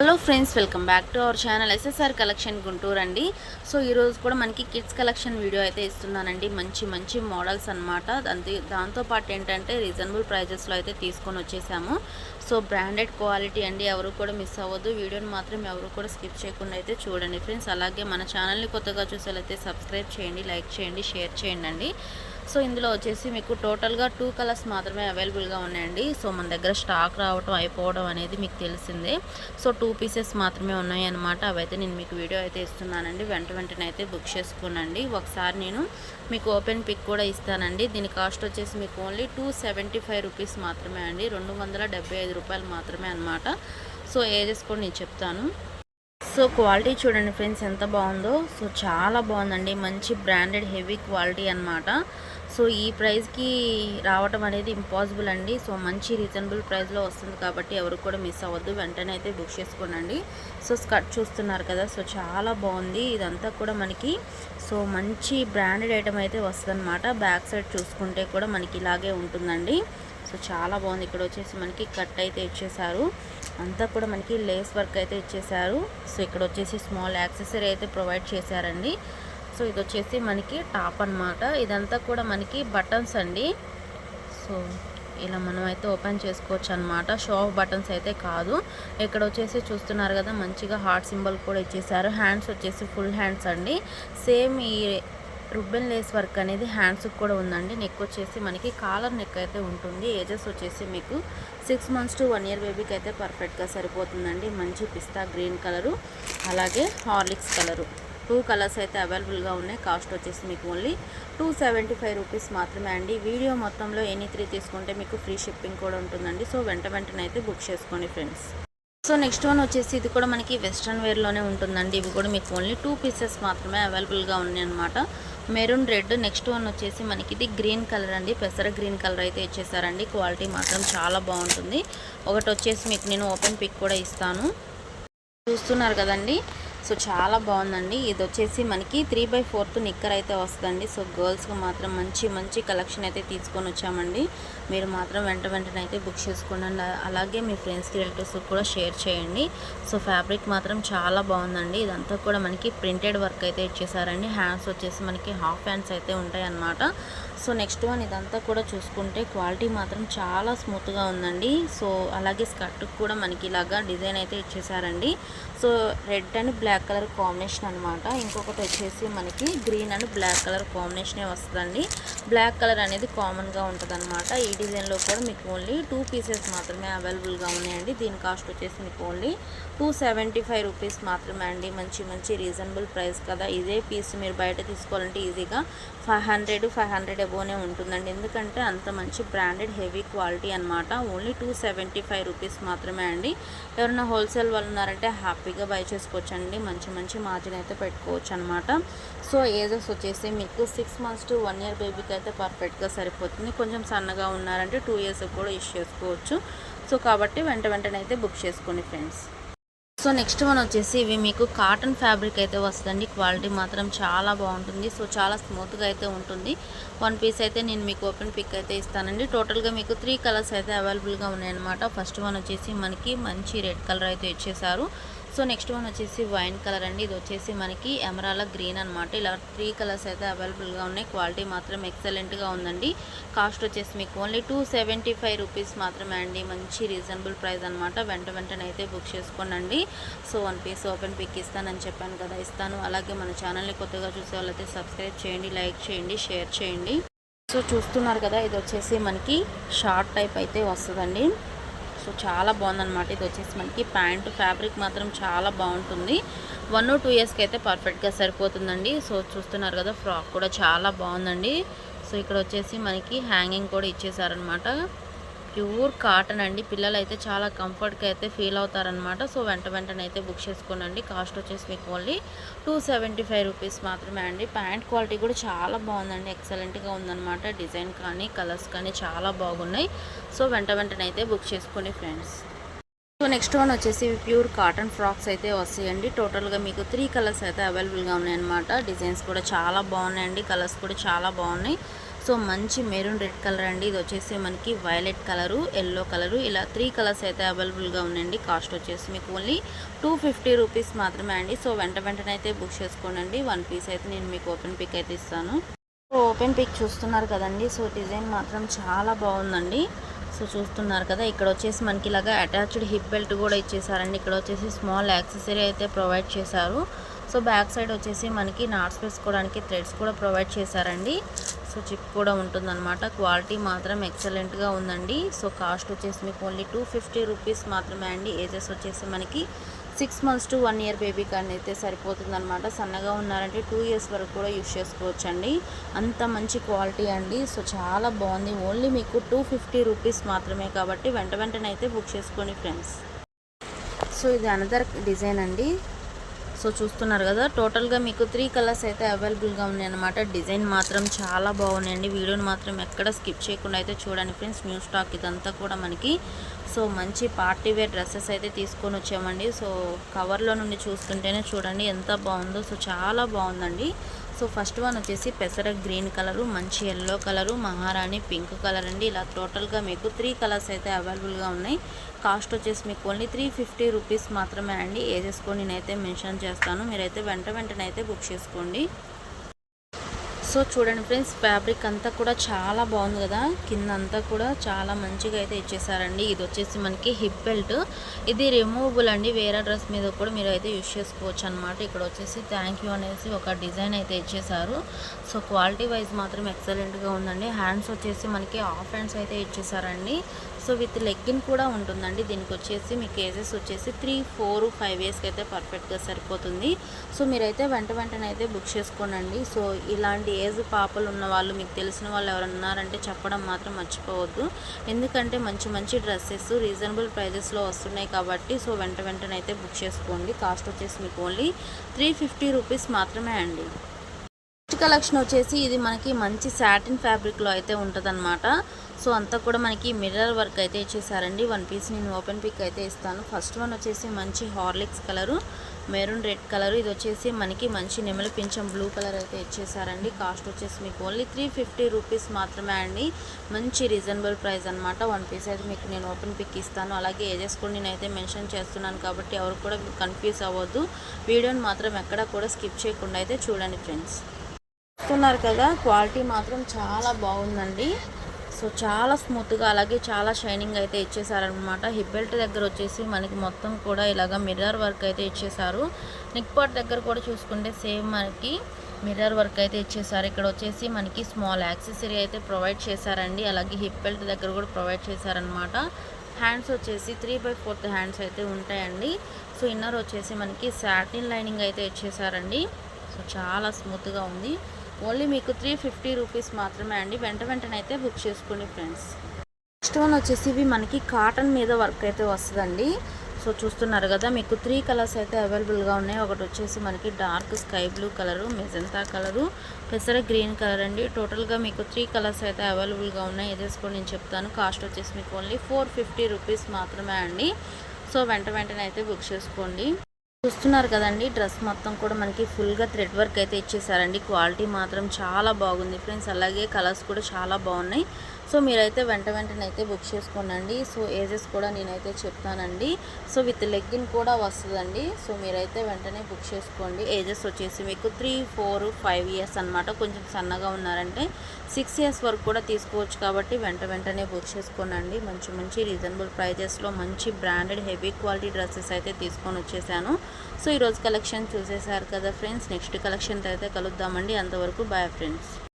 Hello friends, welcome back to our channel SSR collection Guntur అండి. So ఈరోజు కూడా మనకి కిడ్స్ కలెక్షన్ వీడియో అయితే ఇస్తున్నానండి. మంచి మంచి మోడల్స్ అనమాట. దాంతోపాటు ఏంటంటే రీజనబుల్ ప్రైజెస్లో అయితే తీసుకొని వచ్చేసాము. సో బ్రాండెడ్ క్వాలిటీ అండి, ఎవరు కూడా మిస్ అవ్వద్దు. వీడియోని మాత్రం ఎవరు కూడా స్కిప్ చేయకుండా అయితే చూడండి ఫ్రెండ్స్. అలాగే మన ఛానల్ని కొత్తగా చూసేలైతే సబ్స్క్రైబ్ చేయండి, లైక్ చేయండి, షేర్ చేయండి అండి. సో ఇందులో వచ్చేసి మీకు టోటల్గా 2 కలర్స్ మాత్రమే అవైలబుల్గా ఉన్నాయండి. సో మన దగ్గర స్టాక్ రావటం అయిపోవడం అనేది మీకు తెలిసిందే. సో 2 పీసెస్ మాత్రమే ఉన్నాయి అన్నమాట. అవైతే నేను మీకు వీడియో అయితే ఇస్తున్నానండి. వెంటనే అయితే బుక్ చేసుకోనండి. ఒకసారి నేను మీకు ఓపెన్ పిక్ కూడా ఇస్తానండి. దీని కాస్ట్ వచ్చేసి మీకు ఓన్లీ 275 రూపీస్ మాత్రమే అండి. 275 రూపాయలు మాత్రమే అనమాట. సో ఏజెస్ కూడా నేను చెప్తాను. సో క్వాలిటీ చూడండి ఫ్రెండ్స్ ఎంత బాగుందో. సో చాలా బాగుందండి, మంచి బ్రాండెడ్ హెవీ క్వాలిటీ అనమాట. సో ఈ ప్రైస్కి రావటం అనేది ఇంపాసిబుల్ అండి. సో మంచి రీజనబుల్ ప్రైస్లో వస్తుంది కాబట్టి ఎవరు కూడా మిస్ అవ్వద్దు, వెంటనే అయితే బుక్ చేసుకోనండి. సో స్కర్ట్ చూస్తున్నారు కదా, సో చాలా బాగుంది. ఇదంతా కూడా మనకి సో మంచి బ్రాండెడ్ ఐటమ్ అయితే వస్తుంది అనమాట. బ్యాక్ సైడ్ చూసుకుంటే కూడా మనకి ఇలాగే ఉంటుందండి. సో చాలా బాగుంది. ఇక్కడ వచ్చేసి మనకి కట్ అయితే ఇచ్చేసారు, అంతా కూడా మనకి లేస్ వర్క్ అయితే ఇచ్చేసారు. సో ఇక్కడ వచ్చేసి స్మాల్ యాక్సెసరీ అయితే ప్రొవైడ్ చేశారండి. సో ఇది వచ్చేసి మనకి టాప్ అనమాట. ఇదంతా కూడా మనకి బటన్స్ అండి. సో ఇలా మనం అయితే ఓపెన్ చేసుకోవచ్చు అనమాట. షో ఆఫ్ బటన్స్ అయితే కాదు. ఇక్కడ వచ్చేసి చూస్తున్నారు కదా, మంచిగా హార్ట్ సింబల్ కూడా ఇచ్చేసారు. హ్యాండ్స్ వచ్చేసి ఫుల్ హ్యాండ్స్ అండి. సేమ్ ఈ రుబ్బెన్ లేస్ వర్క్ అనేది హ్యాండ్స్కి కూడా ఉందండి. నెక్ వచ్చేసి మనకి కాలర్ నెక్ అయితే ఉంటుంది. ఏజెస్ వచ్చేసి మీకు 6 months to 1 year బేబీకి అయితే పర్ఫెక్ట్గా సరిపోతుందండి. మంచి పిస్తా గ్రీన్ కలరు, అలాగే హార్లిక్స్ కలరు, 2 కలర్స్ అయితే అవైలబుల్గా ఉన్నాయి. కాస్ట్ వచ్చేసి మీకు ఓన్లీ 275 రూపీస్ మాత్రమే అండి. వీడియో మొత్తంలో ఎనీ 3 తీసుకుంటే మీకు ఫ్రీ షిప్పింగ్ కూడా ఉంటుందండి. సో వెంటనే అయితే బుక్ చేసుకోండి ఫ్రెండ్స్. సో నెక్స్ట్ వన్ వచ్చేసి ఇది కూడా మనకి వెస్ట్రన్ వేర్లోనే ఉంటుందండి. ఇవి కూడా మీకు ఓన్లీ 2 పీసెస్ మాత్రమే అవైలబుల్గా ఉన్నాయి అనమాట. Maroon red. నెక్స్ట్ వన్ వచ్చేసి మనకి ఇది గ్రీన్ కలర్ అండి. పెసర గ్రీన్ కలర్ అయితే ఇచ్చేసారండి. క్వాలిటీ మాత్రం చాలా బాగుంటుంది. ఒకటి వచ్చేసి మీకు నేను ఓపెన్ పిక్ కూడా ఇస్తాను, చూస్తున్నారు కదండి. సో చాలా బాగుందండి. ఇది వచ్చేసి మనకి 3/4 నిక్కర్ అయితే వస్తుందండి. సో గర్ల్స్కి మాత్రం మంచి మంచి కలెక్షన్ అయితే తీసుకొని వచ్చామండి. మీరు మాత్రం వెంటనే అయితే బుక్ చేసుకోండి. అలాగే మీ ఫ్రెండ్స్కి రిలేటివ్స్కి కూడా షేర్ చేయండి. సో ఫ్యాబ్రిక్ మాత్రం చాలా బాగుందండి. ఇదంతా కూడా మనకి ప్రింటెడ్ వర్క్ అయితే ఇచ్చేసారండి. హ్యాండ్స్ వచ్చేసి మనకి హాఫ్ హ్యాండ్స్ అయితే ఉంటాయి అన్నమాట. సో నెక్స్ట్ వన్ ఇదంతా కూడా చూసుకుంటే క్వాలిటీ మాత్రం చాలా స్మూత్గా ఉందండి. సో అలాగే స్కర్ట్ కూడా మనకి ఇలాగా డిజైన్ అయితే ఇచ్చేసారండి. So red and black colour combination అనమాట. ఇంకొకటి వచ్చేసి మనకి గ్రీన్ అండ్ బ్లాక్ కలర్ కాంబినేషనే వస్తుందండి. బ్లాక్ కలర్ అనేది కామన్గా ఉంటుంది అనమాట. ఈ డిజైన్లో కూడా మీకు ఓన్లీ 2 పీసెస్ మాత్రమే అవైలబుల్గా ఉన్నాయండి. దీని కాస్ట్ వచ్చేసి మీకు ఓన్లీ 275 రూపీస్ మాత్రమే అండి. మంచి మంచి రీజనబుల్ ప్రైస్ కదా. ఇదే పీస్ మీరు బయట తీసుకోవాలంటే ఈజీగా 500 అబోనే ఉంటుందండి. ఎందుకంటే అంత మంచి బ్రాండెడ్ హెవీ క్వాలిటీ అనమాట. ఓన్లీ 275 రూపీస్ మాత్రమే అండి. ఎవరైనా హోల్సేల్ వాళ్ళు ఉన్నారంటే హ్యాపీగా బై చేసుకోవచ్చండి. మంచి మంచి మార్జిన్ అయితే పెట్టుకోవచ్చు అనమాట. సో ఏజెస్ వచ్చేసి మీకు 6 months to 1 year బేబీకి అయితే పర్ఫెక్ట్గా సరిపోతుంది. కొంచెం సన్నగా ఉన్నారంటే 2 years కూడా యూస్ చేసుకోవచ్చు. సో కాబట్టి వెంటనే అయితే బుక్ చేసుకోండి ఫ్రెండ్స్. సో నెక్స్ట్ వన్ వచ్చేసి ఇవి మీకు కాటన్ ఫ్యాబ్రిక్ అయితే వస్తుందండి. క్వాలిటీ మాత్రం చాలా బాగుంటుంది. సో చాలా స్మూత్గా అయితే ఉంటుంది. 1 పీస్ అయితే నేను మీకు ఓపెన్ పిక్ అయితే ఇస్తానండి. టోటల్గా మీకు 3 కలర్స్ అయితే అవైలబుల్గా ఉన్నాయన్నమాట. ఫస్ట్ వన్ వచ్చేసి మనకి మంచి రెడ్ కలర్ అయితే ఇచ్చేసారు. సో నెక్స్ట్ వన్ వచ్చేసి వైన్ కలర్ అండి. ఇది వచ్చేసి మనకి ఎమరాల గ్రీన్ అనమాట. ఇలా 3 కలర్స్ అయితే అవైలబుల్గా ఉన్నాయి. క్వాలిటీ మాత్రం ఎక్సలెంట్గా ఉందండి. కాస్ట్ వచ్చేసి మీకు ఓన్లీ 275 రూపీస్ మాత్రమే అండి. మంచి రీజనబుల్ ప్రైస్ అనమాట. వెంటనే అయితే బుక్ చేసుకోండి. సో 1 పీస్ ఓపెన్ పిక్ ఇస్తానని చెప్పాను కదా, ఇస్తాను. అలాగే మన ఛానల్ని కొత్తగా చూసే వాళ్ళైతే సబ్స్క్రైబ్ చేయండి, లైక్ చేయండి, షేర్ చేయండి. సో చూస్తున్నారు కదా, ఇది వచ్చేసి మనకి షార్ట్ టైప్ అయితే వస్తుందండి. సో చాలా బాగుందన్నమాట. ఇది వచ్చేసి మనకి ప్యాంటు ఫ్యాబ్రిక్ మాత్రం చాలా బాగుంటుంది. 1 or 2 yearsకి అయితే పర్ఫెక్ట్గా సరిపోతుందండి. సో చూస్తున్నారు కదా, ఫ్రాక్ కూడా చాలా బాగుందండి. సో ఇక్కడ వచ్చేసి మనకి హ్యాంగింగ్ కూడా ఇచ్చేసారనమాట. ప్యూర్ కాటన్ అండి. పిల్లలు అయితే చాలా కంఫర్ట్గా అయితే ఫీల్ అవుతారనమాట. సో వెంటనే అయితే బుక్ చేసుకోనండి. కాస్ట్ వచ్చేసి మీకు ఓన్లీ 275 రూపీస్ మాత్రమే అండి. ప్యాంట్ క్వాలిటీ కూడా చాలా బాగుందండి, ఎక్సలెంట్గా ఉందన్నమాట. డిజైన్ కానీ కలర్స్ కానీ చాలా బాగున్నాయి. సో వెంటనే అయితే బుక్ చేసుకోండి ఫ్రెండ్స్. సో నెక్స్ట్ వన్ వచ్చేసి ప్యూర్ కాటన్ ఫ్రాక్స్ అయితే వస్తాయండి. టోటల్గా మీకు 3 కలర్స్ అయితే అవైలబుల్గా ఉన్నాయన్నమాట. డిజైన్స్ కూడా చాలా బాగున్నాయండి, కలర్స్ కూడా చాలా బాగున్నాయి. సో మంచి మెరూన్ రెడ్ కలర్ అండి. ఇది వచ్చేసి మనకి వైలెట్ కలరు, ఎల్లో కలరు, ఇలా 3 కలర్స్ అయితే అవైలబుల్గా ఉన్నాయండి. కాస్ట్ వచ్చేసి మీకు ఓన్లీ 250 రూపీస్ మాత్రమే అండి. సో వెంటనే అయితే బుక్ చేసుకోండి. 1 పీస్ అయితే నేను మీకు ఓపెన్ పిక్ అయితే ఇస్తాను. సో ఓపెన్ పిక్ చూస్తున్నారు కదండి. సో డిజైన్ మాత్రం చాలా బాగుందండి. సో చూస్తున్నారు కదా, ఇక్కడ వచ్చేసి మనకి ఇలాగా అటాచ్డ్ హిప్ బెల్ట్ కూడా ఇచ్చేసారండి. ఇక్కడ వచ్చేసి స్మాల్ యాక్సెసరీ అయితే ప్రొవైడ్ చేశారు. సో బ్యాక్ సైడ్ వచ్చేసి మనకి నాట్స్ వేసుకోవడానికి థ్రెడ్స్ కూడా ప్రొవైడ్ చేశారండి. సో చిప్ కూడా ఉంటుందన్నమాట. క్వాలిటీ మాత్రం ఎక్సలెంట్గా ఉందండి. సో కాస్ట్ వచ్చేసి మీకు ఓన్లీ 250 రూపీస్ మాత్రమే అండి. ఏజెస్ వచ్చేసి మనకి 6 మంత్స్ టు 1 ఇయర్ బేబీ కానీ అయితే సరిపోతుందన్నమాట. సన్నగా ఉన్నారంటే 2 ఇయర్స్ వరకు కూడా యూస్ చేసుకోవచ్చండి. అంత మంచి క్వాలిటీ అండి. సో చాలా బాగుంది. ఓన్లీ మీకు 250 రూపీస్ మాత్రమే కాబట్టి వెంటనే అయితే బుక్ చేసుకోండి ఫ్రెండ్స్. సో ఇది అనదర్ డిజైన్ అండి. సో చూస్తున్నారు కదా, టోటల్గా మీకు 3 కలర్స్ అయితే అవైలబుల్గా ఉన్నాయి అన్నమాట. డిజైన్ మాత్రం చాలా బాగున్నాయండి. వీడియోని మాత్రం ఎక్కడ స్కిప్ చేయకుండా అయితే చూడండి ఫ్రెండ్స్. న్యూ స్టాక్ ఇదంతా కూడా మనకి. సో మంచి పార్టీ వేర్ డ్రెస్సెస్ అయితే తీసుకొని వచ్చామండి. సో కవర్లో నుండి చూస్తుంటేనే చూడండి ఎంత బాగుందో. సో చాలా బాగుందండి. సో ఫస్ట్ వన్ వచ్చేసి పెసర గ్రీన్ కలరు, మంచి ఎల్లో కలరు, మహారాణి పింక్ కలర్ అండి. ఇలా టోటల్గా మీకు 3 కలర్స్ అయితే అవైలబుల్గా ఉన్నాయి. కాస్ట్ వచ్చేసి మీకు ఓన్లీ 350 రూపీస్ మాత్రమే అండి. ఏజెస్ కూడా నేనైతే మెన్షన్ చేస్తాను. మీరైతే వెంటనే అయితే బుక్ చేసుకోండి. సో చూడండి ఫ్రెండ్స్, ఫ్యాబ్రిక్ అంతా కూడా చాలా బాగుంది కదా. కింద అంతా కూడా చాలా మంచిగా అయితే ఇచ్చేసారండి. ఇది వచ్చేసి మనకి హిప్ బెల్ట్. ఇది రిమూవబుల్ అండి. వేరే డ్రెస్ మీద కూడా మీరు అయితే యూజ్ చేసుకోవచ్చు అనమాట. ఇక్కడ వచ్చేసి థ్యాంక్ యూ అనేసి ఒక డిజైన్ అయితే ఇచ్చేసారు. సో క్వాలిటీ వైజ్ మాత్రం ఎక్సలెంట్గా ఉందండి. హ్యాండ్స్ వచ్చేసి మనకి హాఫ్ హ్యాండ్స్ అయితే ఇచ్చేసారండి. సో విత్ లెగ్గిన్ కూడా ఉంటుందండి. దీనికి వచ్చేసి మీకు ఏజెస్ వచ్చేసి 3, 4, 5 ఇయర్స్కి అయితే పర్ఫెక్ట్గా సరిపోతుంది. సో మీరైతే వెంటనే అయితే బుక్ చేసుకోండి. సో ఇలాంటి ఏజ్ పాపలు ఉన్న వాళ్ళు, మీకు తెలిసిన వాళ్ళు ఎవరైనా ఉన్నారంటే చెప్పడం మాత్రం మర్చిపోవద్దు. ఎందుకంటే మంచి డ్రెస్సెస్ రీజనబుల్ ప్రైజెస్లో వస్తున్నాయి కాబట్టి సో వెంటనే అయితే బుక్ చేసుకోండి. కాస్ట్ వచ్చేసి మీకు ఓన్లీ 350 రూపీస్ మాత్రమే అండి. నెక్స్ట్ కలెక్షన్ వచ్చేసి ఇది మనకి మంచి సాటిన్ ఫ్యాబ్రిక్లో అయితే ఉంటుందన్నమాట. సో అంతా కూడా మనకి మిర్రర్ వర్క్ అయితే ఇచ్చేసారండి. 1 పీస్ నేను ఓపెన్ పిక్ అయితే ఇస్తాను. ఫస్ట్ వన్ వచ్చేసి మంచి Horlicks colour, maroon red colour. ఇది వచ్చేసి మనకి మంచి నెమలి పింఛం బ్లూ కలర్ అయితే ఇచ్చేసారండి. కాస్ట్ వచ్చేసి మీకు ఓన్లీ 350 రూపీస్ మాత్రమే అండి. మంచి రీజనబుల్ ప్రైస్ అనమాట. 1 పీస్ అయితే మీకు నేను ఓపెన్ పిక్ ఇస్తాను. అలాగే ఏజెస్ కూడా నేనైతే మెన్షన్ చేస్తున్నాను కాబట్టి ఎవరు కూడా కన్ఫ్యూజ్ అవ్వద్దు. వీడియోని మాత్రం ఎక్కడ కూడా స్కిప్ చేయకుండా అయితే చూడండి ఫ్రెండ్స్. చూస్తున్నారు కదా, క్వాలిటీ మాత్రం చాలా బాగుందండి. సో చాలా స్మూత్గా అలాగే చాలా షైనింగ్ అయితే ఇచ్చేసారనమాట. హిప్ బెల్ట్ దగ్గర వచ్చేసి మనకి మొత్తం కూడా ఇలాగ మిర్రర్ వర్క్ అయితే ఇచ్చేసారు. నెక్ పార్ట్ దగ్గర కూడా చూసుకుంటే సేమ్ మనకి మిర్రర్ వర్క్ అయితే ఇచ్చేసారు. ఇక్కడ వచ్చేసి మనకి స్మాల్ యాక్సెసరీ అయితే ప్రొవైడ్ చేశారండి. అలాగే హిప్ బెల్ట్ దగ్గర కూడా ప్రొవైడ్ చేశారనమాట. హ్యాండ్స్ వచ్చేసి 3/4 హ్యాండ్స్ అయితే ఉంటాయండి. సో ఇన్నర్ వచ్చేసి మనకి సాటిన్ లైనింగ్ అయితే ఇచ్చేసారండి. సో చాలా స్మూత్గా ఉంది. ఓన్లీ మీకు 350 రూపీస్ మాత్రమే అండి. వెంటనే అయితే బుక్ చేసుకోండి ఫ్రెండ్స్. నెక్స్ట్ వన్ వచ్చేసి ఇవి మనకి కాటన్ మీద వర్క్ అయితే వస్తుందండి. సో చూస్తున్నారు కదా, మీకు 3 కలర్స్ అయితే అవైలబుల్గా ఉన్నాయి. ఒకటి వచ్చేసి మనకి dark sky blue colour, magenta colour, పెసర గ్రీన్ కలర్ అండి. టోటల్గా మీకు 3 కలర్స్ అయితే అవైలబుల్గా ఉన్నాయి. ఏదేసి కూడా నేను చెప్తాను. కాస్ట్ వచ్చేసి మీకు ఓన్లీ 450 రూపీస్ మాత్రమే అండి. సో వెంటనే అయితే బుక్ చేసుకోండి. చూస్తున్నారు కదండి, డ్రెస్ మొత్తం కూడా మనకి ఫుల్గా థ్రెడ్ వర్క్ అయితే ఇచ్చేసారండి. క్వాలిటీ మాత్రం చాలా బాగుంది ఫ్రెండ్స్. అలాగే కలర్స్ కూడా చాలా బాగున్నాయి. సో మీరైతే వెంటనే అయితే బుక్ చేసుకోండి. సో ఏజెస్ కూడా నేనైతే చెప్తానండి. సో విత్ లెగ్గిన్ కూడా వస్తుందండి. సో మీరైతే వెంటనే బుక్ చేసుకోండి. ఏజెస్ వచ్చేసి మీకు 3, 4, 5 ఇయర్స్ అనమాట. కొంచెం సన్నగా ఉన్నారంటే 6 ఇయర్స్ వరకు కూడా తీసుకోవచ్చు కాబట్టి వెంటనే బుక్ చేసుకోండి. మంచి రీజనబుల్ ప్రైజెస్లో మంచి బ్రాండెడ్ హెవీ క్వాలిటీ డ్రెస్సెస్ అయితే తీసుకొని వచ్చేసాను. సో ఈరోజు కలెక్షన్ చూసేసారు కదా ఫ్రెండ్స్. నెక్స్ట్ కలెక్షన్తో అయితే కలుద్దామండి. అంతవరకు బాయ్ ఫ్రెండ్స్.